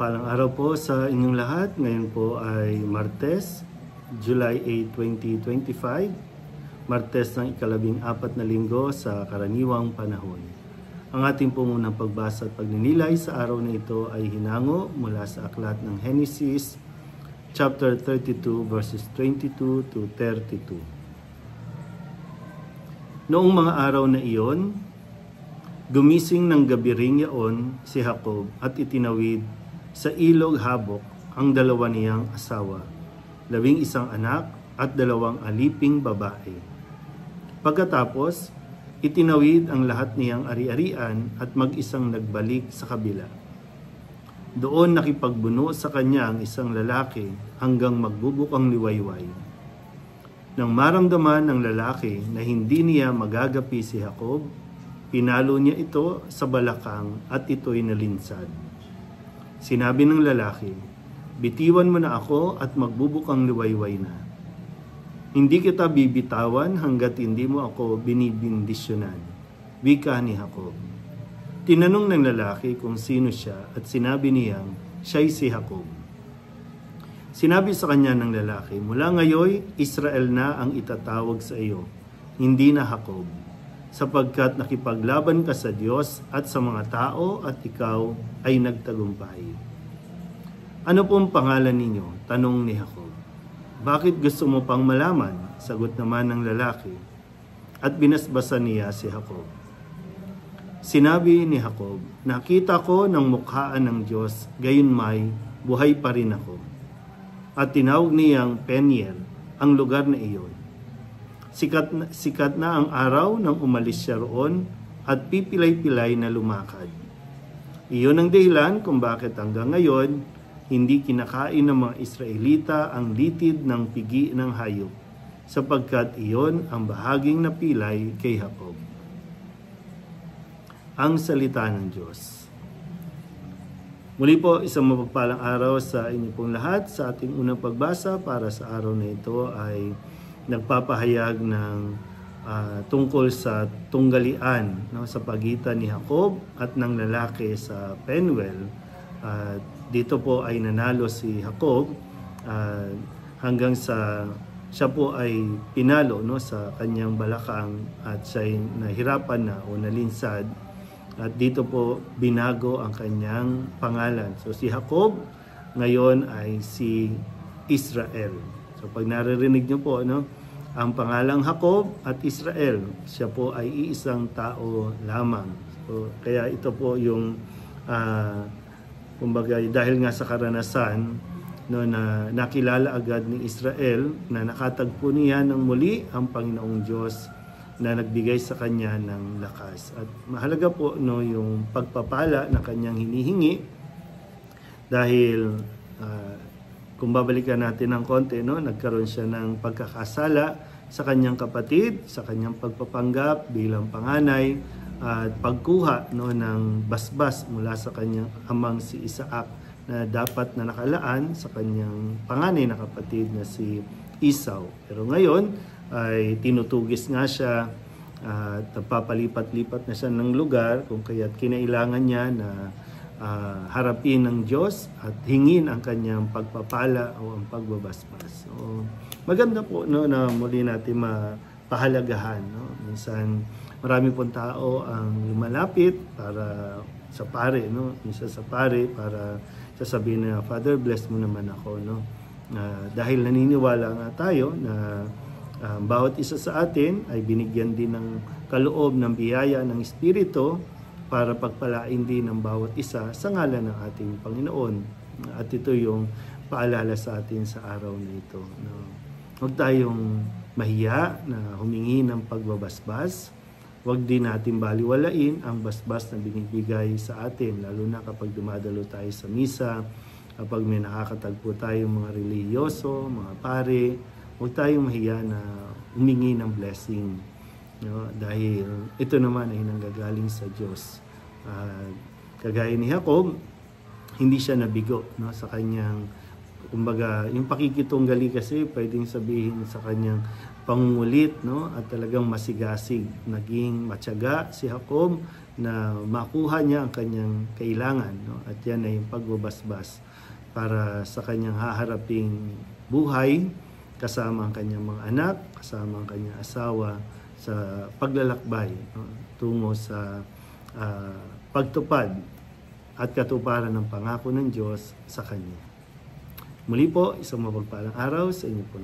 Mapagpalang araw po sa inyong lahat. Ngayon po ay Martes, July 8, 2025. Martes ng ika-14 na linggo sa karaniwang panahon. Ang ating unang pagbasa at pagninilay sa araw na ito ay hinango mula sa aklat ng Genesis, chapter 32, verses 22 to 32. Noong mga araw na iyon, gumising ng gabi ring yaon si Jacob at itinawid sa ilog Habok ang dalawa niyang asawa, 11 anak at 2 aliping babae. Pagkatapos, itinawid ang lahat niyang ari-arian at mag-isang nagbalik sa kabila. Doon nakipagbuno sa kanya ang isang lalaki hanggang magbubukang liwayway. Nang maramdaman ng lalaki na hindi niya magagapi si Jacob, pinalo niya ito sa balakang at ito'y nalinsad. Sinabi ng lalaki, "Bitiwan mo na ako at magbubukang liwayway na. Hindi kita bibitawan hanggat hindi mo ako binibindisyonan." Wika ni Jacob. Tinanong ng lalaki kung sino siya at sinabi niyang siya'y si Jacob. Sinabi sa kanya ng lalaki, "Mula ngayon, Israel na ang itatawag sa iyo, hindi na Jacob, sapagkat nakipaglaban ka sa Diyos at sa mga tao at ikaw ay nagtagumpay." "Ano pong pangalan ninyo?" tanong ni Jacob. "Bakit gusto mo pang malaman?" sagot naman ng lalaki. At binasbasan niya si Jacob. Sinabi ni Jacob, "Nakita ko ng mukhaan ng Diyos, gayon may buhay pa rin ako." At tinawag niyang Peniel ang lugar na iyon. Sikat na ang araw nang umalis siya roon at pipilay-pilay na lumakad. Iyon ang dahilan kung bakit hanggang ngayon hindi kinakain ng mga Israelita ang litid ng pigi ng hayop, sapagkat iyon ang bahaging napilay kay Jacob. Ang salita ng Diyos. Muli po, isang mapagpalang araw sa inyo pong lahat. Sa ating unang pagbasa para sa araw na ito ay nagpapahayag ng tungkol sa tunggalian sa pagitan ni Jacob at ng lalaki sa Penuel. Dito po ay nanalo si Jacob hanggang sa siya po ay pinalo sa kanyang balakang at siya ay nahirapan na o nalinsad. At dito po binago ang kanyang pangalan. So si Jacob ngayon ay si Israel. So pag naririnig niyo po ang pangalang Jacob at Israel, siya po ay iisang tao lamang. So kaya ito po yung kumbaga dahil nga sa karanasan na nakilala agad ni Israel na nakatagpo niya ng muli ang Panginoong Diyos na nagbigay sa kanya ng lakas. At mahalaga po yung pagpapala na kanyang hinihingi dahil kung babalikan natin ng konti, nagkaroon siya ng pagkakasala sa kanyang kapatid, sa kanyang pagpapanggap bilang panganay at pagkuha ng basbas mula sa kanyang amang si Isaac na dapat na nakalaan sa kanyang panganay na kapatid na si Esau. Pero ngayon ay tinutugis nga siya at papalipat-lipat na siya ng lugar kung kaya't kinailangan niya na harapin ng Diyos at hingin ang kanyang pagpapala o ang pagbabasbas. So, maganda po na muli natin mapahalagahan. Minsan marami pong tao ang lumalapit para sa pare, minsan sa pare para sasabihin na, "Father, bless mo naman ako." Dahil naniniwala nga tayo na bawat isa sa atin ay binigyan din ng kaloob ng biyaya ng Espiritu para pagpalain din ng bawat isa sa ngalan ng ating Panginoon. At ito yung paalala sa atin sa araw na ito. Huwag tayong mahiya na humingi ng pagbabasbas. Huwag din natin baliwalain ang basbas na binibigay sa atin, lalo na kapag dumadalo tayo sa misa, kapag may nakakatagpo tayong mga relihiyoso, mga pare. Huwag tayong mahiya na humingi ng blessing. Dahil ito naman ay nanggagaling sa Diyos. Kagaya ni Jacob, hindi siya nabigo sa kanyang Kumbaga, yung pakikitunggali kasi pwedeng sabihin sa kanyang pangungulit, no? At talagang masigasig. Naging matyaga si Jacob na makuha niya ang kanyang kailangan, no? At yan ay yung pagbabasbas para sa kanyang haharaping buhay, kasama ang kanyang mga anak, kasama ang kanyang asawa sa paglalakbay, no? Tungo sa pagtupad at katuparan ng pangako ng Diyos sa kanya. Muli po, isang mapagpalang araw sa inyo po.